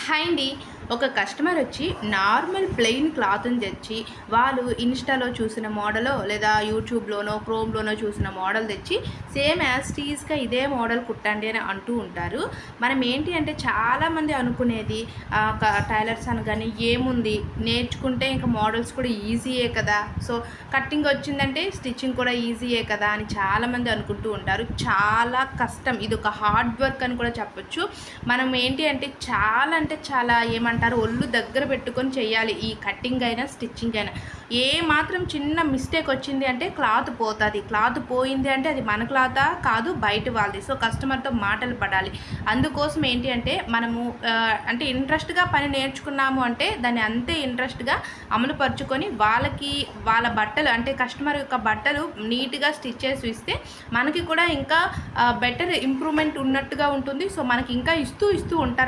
Hi అండి. ఒక customer వచ్చి నార్మల్ ప్లెయిన్ క్లాత్‌ని తెచ్చి, వాళ్ళు ఇన్‌స్టాలో చూసిన మోడలో లేదా యూట్యూబ్‌లోనో, క్రోమ్‌లోనో చూసిన మోడల్ తెచ్చి సేమ్ యాజ్ టీజ్‌గా ఇదే మోడల్ కుట్టండి అని అంటూ ఉంటారు. మనం ఏంటి అంటే చాలామంది అనుకునేది టైలర్స్ అనగానే ఏముంది నేర్చుకుంటే ఇంక మోడల్స్ కూడా ఈజీయే కదా! సో, కటింగ్ వచ్చిందంటే స్టిచ్చింగ్ కూడా ఈజీయే కదా! అని చాలామంది అనుకుంటూ ఉంటారు. చాలా కష్టం. ఇదొక హార్డ్ వర్క్ అని కూడా చెప్పొచ్చు. మనం ఏంటి అంటే చాలా ఏమంటారు ఒళ్ళు దగ్గర పెట్టుకొని చేయాలి. ఈ కటింగ్ అయినా, స్టిచ్చింగ్ అయినా. ఏ మాత్రం చిన్న మిస్టేక్ వచ్చింది అంటే క్లాత్ పోతది. క్లాత్ పోయింది అంటే అది మన క్లాతా కాదు బయట వాళ్ళది. సో, కస్టమర్‌తో మాటలు పడాలి. అందుకోసం ఏంటి అంటే మనము అంటే ఇంట్రెస్ట్‌గా పని నేర్చుకున్నాము అంటే దాన్ని అంతే ఇంట్రెస్ట్‌గా అమలు పరుచుకొని వాళ్ళ బట్టలు అంటే కస్టమర్ యొక్క బట్టలు నీట్‌గా స్టిచ్ చేసి ఇస్తే మనకి కూడా ఇంకా బెటర్ ఇంప్రూవ్‌మెంట్ ఉన్నట్టుగా ఉంటుంది. సో, మనకి ఇంకా ఇస్తూ ఉంటారు.